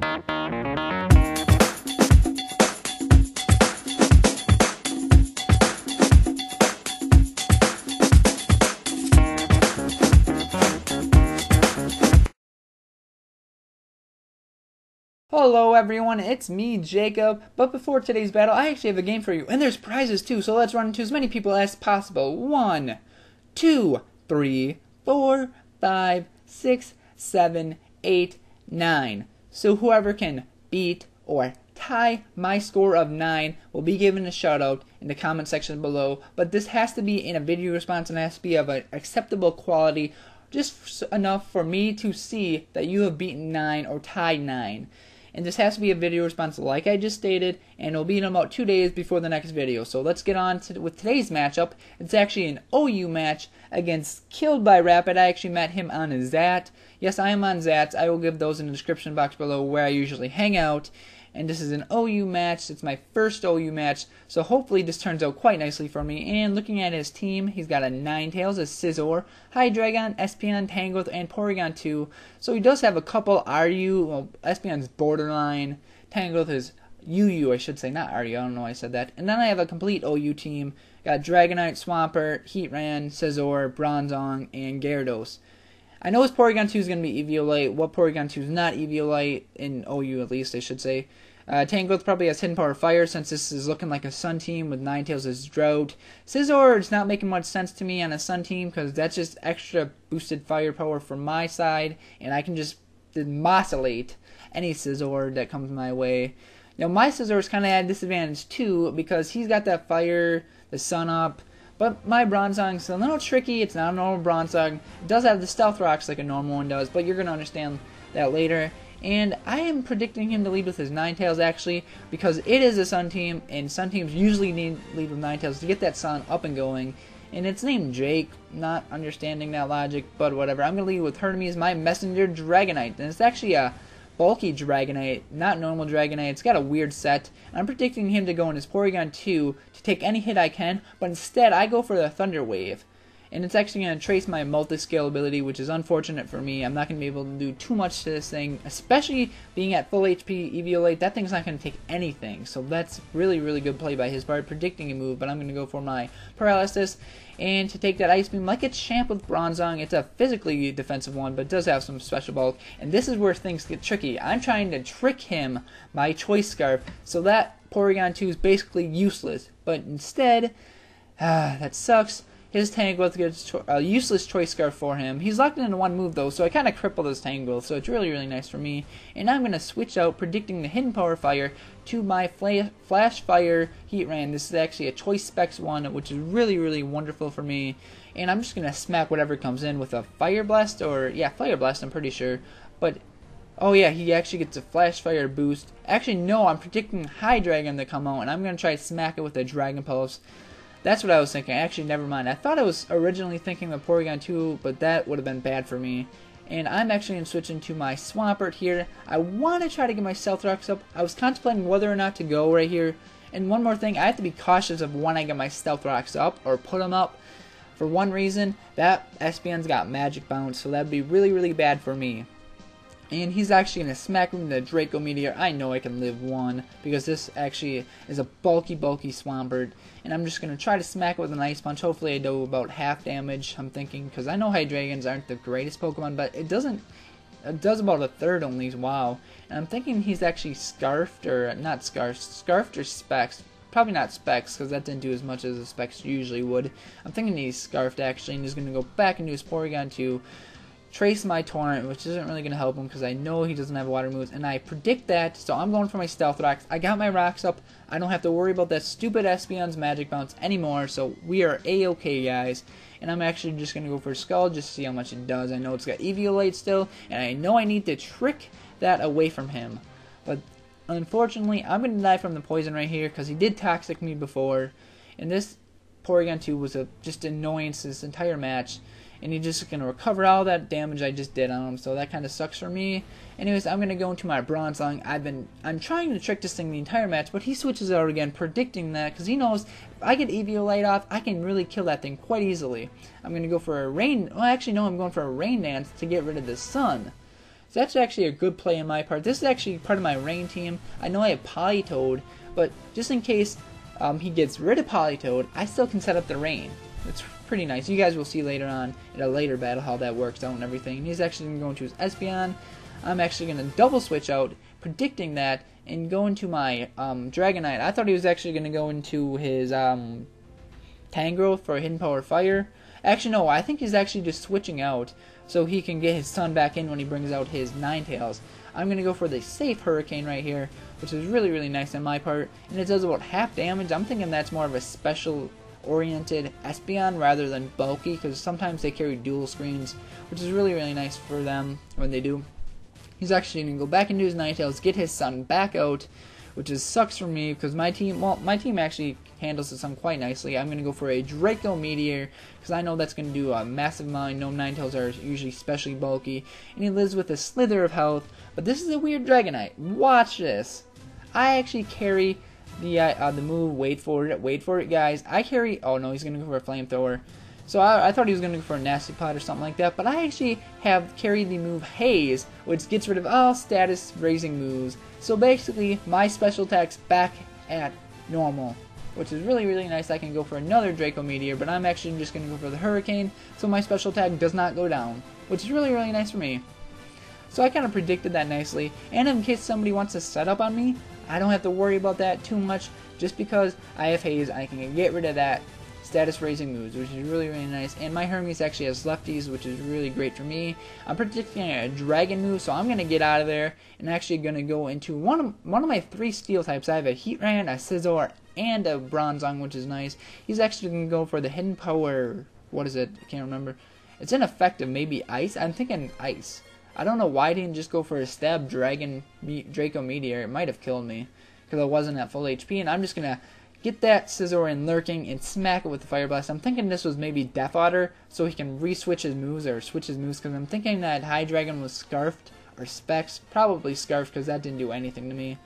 Hello everyone, it's me, Jacob, but before today's battle, I actually have a game for you, and there's prizes too, so let's run into as many people as possible. 1, 2, 3, 4, 5, 6, 7, 8, 9. So whoever can beat or tie my score of 9 will be given a shout out in the comment section below, but this has to be in a video response and has to be of an acceptable quality, just enough for me to see that you have beaten 9 or tied 9. And this has to be a video response like I just stated, and it'll be in about 2 days before the next video. So let's get on with today's matchup. It's actually an OU match against KilledByRapid. I actually met him on Zat. Yes, I am on Zats. I will give those in the description box below where I usually hang out. And this is an OU match. It's my first OU match, so hopefully this turns out quite nicely for me. And looking at his team, he's got a Ninetales, a Scizor, Hydreigon, Espeon, Tangrowth, and Porygon 2. So he does have a couple RU. Well, Espeon's borderline. Tangrowth is UU, I should say, not RU. I don't know why I said that. And then I have a complete OU team. Got Dragonite, Swampert, Heatran, Scizor, Bronzong, and Gyarados. I know his Porygon 2 is going to be Eviolite. What Porygon 2 is not Eviolite, in OU at least, I should say. Tangrowth probably has Hidden Power Fire, since this is looking like a Sun team with Ninetales as Drought. Scizor is not making much sense to me on a Sun team, because that's just extra boosted firepower from my side, and I can just demosylate any Scizor that comes my way. Now, my Scizor is kind of at a disadvantage too, because he's got that fire, the Sun Up. But my Bronzong's a little tricky. It's not a normal Bronzong. It does have the Stealth Rocks like a normal one does, but you're going to understand that later. And I am predicting him to lead with his Ninetales, actually, because it is a Sun team, and Sun teams usually need lead with Ninetales to get that Sun up and going. And it's named Jake, not understanding that logic, but whatever. I'm going to lead with Hermes, my Messenger Dragonite. And it's actually a bulky Dragonite, not normal Dragonite. It's got a weird set. I'm predicting him to go in his Porygon 2 to take any hit I can, but instead I go for the Thunder Wave. And it's actually going to trace my multi-scale ability, which is unfortunate for me. I'm not going to be able to do too much to this thing, especially being at full HP Eviolite. That thing's not going to take anything, so that's really, really good play by his part, predicting a move. But I'm going to go for my Paralysis, and to take that Ice Beam like a champ with Bronzong. It's a physically defensive one, but it does have some special bulk, and this is where things get tricky. I'm trying to trick him by Choice Scarf, so that Porygon 2 is basically useless, but instead, that sucks. His Tangrowth gets a useless Choice Scarf for him. He's locked into one move though, so I kind of crippled his Tangrowth, so it's really, really nice for me. And I'm going to switch out, predicting the Hidden Power Fire, to my Flash Fire Heatran. This is actually a Choice Specs one, which is really, really wonderful for me. And I'm just going to smack whatever comes in with a Fire Blast, or, yeah, Fire Blast, I'm pretty sure. But, oh yeah, he actually gets a Flash Fire boost. Actually, no, I'm predicting Hydreigon to come out, and I'm going to try to smack it with a Dragon Pulse. That's what I was thinking. Actually, never mind. I thought I was originally thinking the Porygon 2, but that would have been bad for me. And I'm actually going to switch into my Swampert here. I want to try to get my Stealth Rocks up. I was contemplating whether or not to go right here. And one more thing, I have to be cautious of when I get my Stealth Rocks up, or put them up. For one reason, that Espeon's got Magic Bounce, so that would be really, really bad for me. And he's actually going to smack me with the Draco Meteor. I know I can live one, because this actually is a bulky, bulky Swampert. And I'm just going to try to smack it with an Ice Punch. Hopefully I do about half damage, I'm thinking, because I know Hydreigons aren't the greatest Pokemon, but it does about a third only. Wow. And I'm thinking he's actually Scarfed, or not Scarfed or Specs. Probably not Specs, because that didn't do as much as the Specs usually would. I'm thinking he's Scarfed, actually, and he's going to go back into his Porygon 2. Trace my Torrent, which isn't really going to help him because I know he doesn't have water moves, and I predict that, so I'm going for my Stealth Rocks. I got my rocks up. I don't have to worry about that stupid Espeon's Magic Bounce anymore, so we are A-okay, guys. And I'm actually just going to go for Skull just to see how much it does. I know it's got Eviolite still, and I know I need to trick that away from him. But unfortunately, I'm going to die from the poison right here because he did Toxic me before, and this Porygon 2 was just annoyance this entire match. And he's just going to recover all that damage I just did on him, so that kind of sucks for me. Anyways, I'm going to go into my Bronzong. I'm trying to trick this thing the entire match, but he switches out again, predicting that, because he knows if I get Eviolite off, I can really kill that thing quite easily. I'm going to go for a Rain, well actually no, I'm going for a Rain Dance to get rid of the Sun. So that's actually a good play on my part. This is actually part of my rain team. I know I have Politoed, but just in case he gets rid of Politoed, I still can set up the rain. It's pretty nice. You guys will see later on in a later battle how that works out and everything. And he's actually going to choose Espeon. I'm actually going to double switch out, predicting that, and go into my Dragonite. I thought he was actually going to go into his Tangrowth for a Hidden Power Fire. Actually, no, I think he's actually just switching out so he can get his sun back in when he brings out his Ninetales. I'm going to go for the safe Hurricane right here, which is really, really nice on my part. And it does about half damage. I'm thinking that's more of a special-oriented Espeon rather than bulky, because sometimes they carry dual screens, which is really, really nice for them when they do. He's actually going to go back into his Ninetales, get his sun back out, which sucks for me because my team actually handles the sun quite nicely. I'm going to go for a Draco Meteor because I know that's going to do a massive amount. No, Ninetales are usually especially bulky, and he lives with a slither of health. But this is a weird Dragonite. Watch this. I actually carry the move. Wait for it, guys. I carry. Oh no, he's going to go for a Flamethrower. So I thought he was going to go for a Nasty Pot or something like that, but I actually have carried the move Haze, which gets rid of all status raising moves. So basically, my special attack's back at normal, which is really, really nice. I can go for another Draco Meteor, but I'm actually just going to go for the Hurricane, so my special attack does not go down, which is really, really nice for me. So I kind of predicted that nicely, and in case somebody wants to set up on me, I don't have to worry about that too much, just because I have Haze, I can get rid of that status raising moves, which is really, really nice. And my Hermes actually has lefties, which is really great for me. I'm predicting a dragon move, so I'm going to get out of there and actually going to go into one of my 3 steel types. I have a Heatran, a Scizor, and a Bronzong, which is nice. He's actually going to go for the Hidden Power. What is it? I can't remember. It's ineffective, maybe Ice. I'm thinking Ice. I don't know why I didn't just go for a stab Draco Meteor. It might have killed me because I wasn't at full HP, and I'm just going to get that Scizor in lurking and smack it with the Fire Blast. I'm thinking this was maybe Death Otter so he can re-switch his moves or switch his moves, because I'm thinking that Hydreigon was Scarfed or Specs. Probably Scarfed because that didn't do anything to me.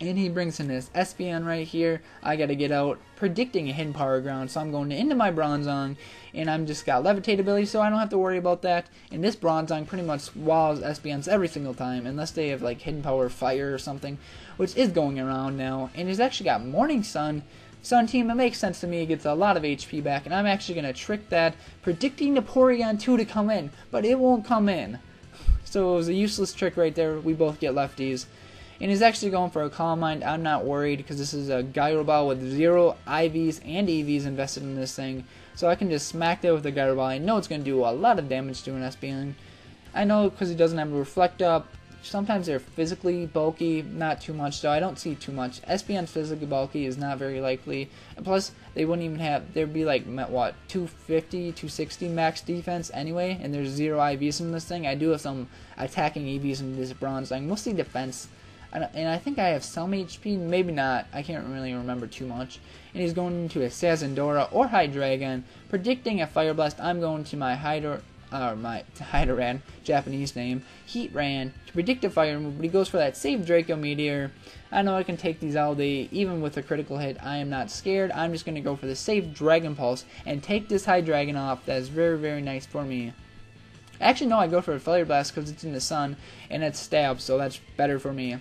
And he brings in his Espeon right here. I gotta get out, predicting a Hidden Power Ground, so I'm going into my Bronzong, and I'm just got Levitate ability, so I don't have to worry about that. And this Bronzong pretty much walls Espeons every single time, unless they have like Hidden Power Fire or something, which is going around now. And he's actually got Morning Sun. Sun Team, it makes sense to me. It gets a lot of HP back, and I'm actually gonna trick that, predicting the Porygon 2 to come in, but it won't come in. So it was a useless trick right there. We both get lefties. And he's actually going for a Calm Mind. I'm not worried because this is a Gyro Ball with 0 IVs and EVs invested in this thing. So I can just smack that with the Gyro Ball. I know it's going to do a lot of damage to an Espeon. I know because he doesn't have a Reflect Up. Sometimes they're physically bulky, not too much, so I don't see too much. Espeon's physically bulky is not very likely. And plus, they wouldn't even have, there'd be like, what, 250, 260 max defense anyway, and there's 0 IVs in this thing. I do have some attacking EVs in this Bronzong, mostly defense. And I think I have some HP, maybe not. I can't really remember too much. And he's going into a Sazendora or Hydreigon, predicting a Fire Blast. I'm going to my Hydoran, Japanese name, Heatran, to predict a fire move, but he goes for that safe Draco Meteor. I know I can take these all day, even with a critical hit. I am not scared. I'm just going to go for the safe Dragon Pulse and take this Hydreigon off. That is very, very nice for me. Actually, no, I go for a Fire Blast because it's in the sun, and it's Stab, so that's better for me.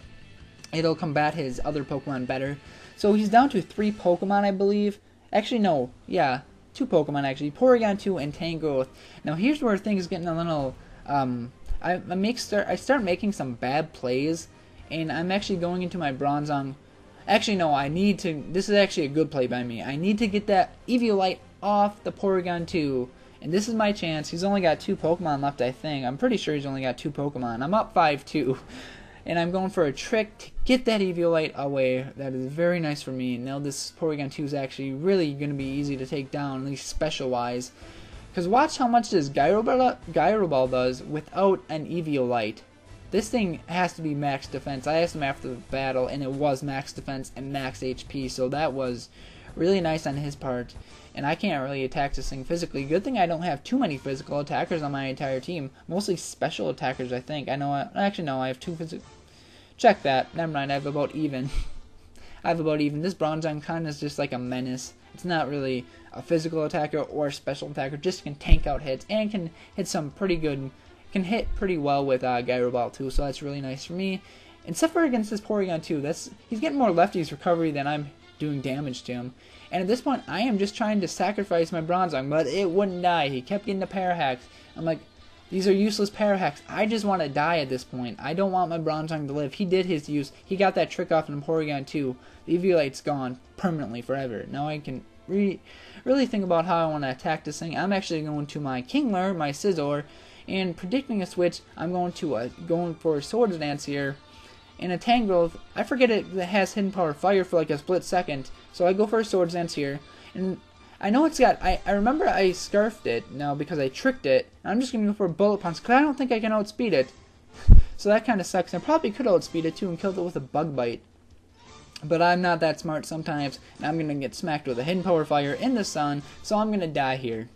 It'll combat his other Pokemon better. So he's down to 3 Pokemon, I believe. Actually, no. Yeah, 2 Pokemon, actually. Porygon 2 and Tangrowth. Now, here's where things getting a little... I start making some bad plays, and I'm actually going into my Bronzong. Actually, no, I need to... This is actually a good play by me. I need to get that Eviolite off the Porygon 2. And this is my chance. He's only got 2 Pokemon left, I think. I'm pretty sure he's only got 2 Pokemon. I'm up 5-2. And I'm going for a trick to get that Eviolite away. That is very nice for me. Now this Porygon 2 is actually really going to be easy to take down, at least special-wise. Because watch how much this Gyro Ball does without an Eviolite. This thing has to be max defense. I asked him after the battle, and it was max defense and max HP. So that was really nice on his part. And I can't really attack this thing physically. Good thing I don't have too many physical attackers on my entire team. Mostly special attackers, I think. Actually, no, I have 2 physical... Check that. Never mind, I have about even. I have about even. This Bronzong kind of is just like a menace. It's not really a physical attacker or a special attacker. Just can tank out hits and can hit some pretty good... can hit pretty well with Gyro Ball too, so that's really nice for me. Except for against this Porygon too, he's getting more lefties recovery than I'm doing damage to him. And at this point, I am just trying to sacrifice my Bronzong, but it wouldn't die. He kept getting the Para Hacks. I'm like, these are useless Para Hacks. I just want to die at this point. I don't want my Bronzong to live. He did his use. He got that trick off in Porygon too. The Eviolite's gone permanently forever. Now I can really think about how I want to attack this thing. I'm actually going to my Kingler, my Scizor, and predicting a switch. I'm going for a Swords Dance here. And a Tangrowth, I forget it has Hidden Power Fire for like a split second. So I go for a Swords Dance here. And I know it's got, I remember I Scarfed it now because I tricked it. I'm just going to go for a Bullet Punch because I don't think I can outspeed it. So that kind of sucks. I probably could outspeed it too and killed it with a Bug Bite. But I'm not that smart sometimes. And I'm going to get smacked with a Hidden Power Fire in the sun. So I'm going to die here.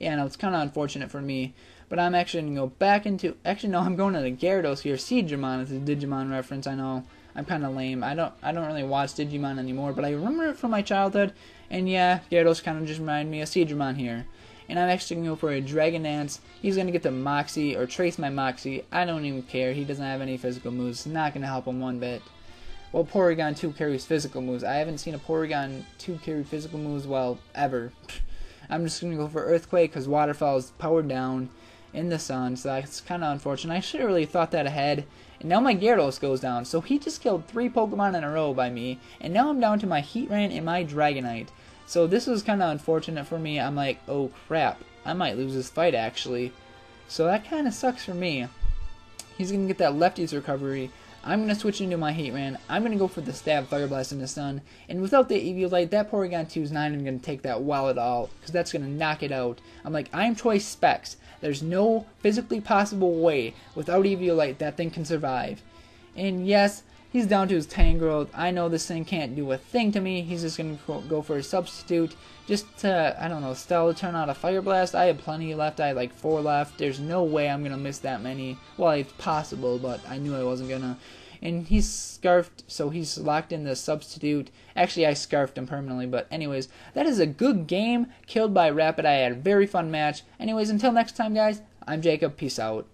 Yeah, no, it's kind of unfortunate for me. But I'm actually going to go back into... Actually, no, I'm going to the Gyarados here. Seedramon is a Digimon reference, I know. I'm kind of lame. I don't really watch Digimon anymore, but I remember it from my childhood. And yeah, Gyarados kind of just reminded me of Seedramon here. And I'm actually going to go for a Dragon Dance. He's going to get the Moxie, or trace my Moxie. I don't even care. He doesn't have any physical moves. It's not going to help him one bit. Well, Porygon 2 carries physical moves. I haven't seen a Porygon 2 carry physical moves, well, ever. I'm just going to go for Earthquake because Waterfall is powered down in the sun, so that's kind of unfortunate. I should have really thought that ahead. And now my Gyarados goes down, so he just killed 3 Pokemon in a row by me, and now I'm down to my Heatran and my Dragonite. So this was kind of unfortunate for me. I'm like, oh crap, I might lose this fight actually. So that kind of sucks for me. He's going to get that lefties recovery. I'm going to switch into my Heatran. I'm going to go for the Stab Fire Blast in the sun. And without the Eviolite, that Porygon 2 is not even going to take that well at all, because that's going to knock it out. I'm like, I'm Choice Specs. There's no physically possible way without Eviolite that thing can survive. And yes, he's down to his Tangrowth. I know this thing can't do a thing to me. He's just going to go for a substitute. Just to, I don't know, Stella turn out a Fire Blast. I had plenty left. I had like 4 left. There's no way I'm going to miss that many. Well, it's possible, but I knew I wasn't going to. And he's Scarfed, so he's locked in the substitute. Actually, I Scarfed him permanently, but anyways, that is a good game. KilledByRapid. I had a very fun match. Anyways, until next time, guys, I'm Jacob. Peace out.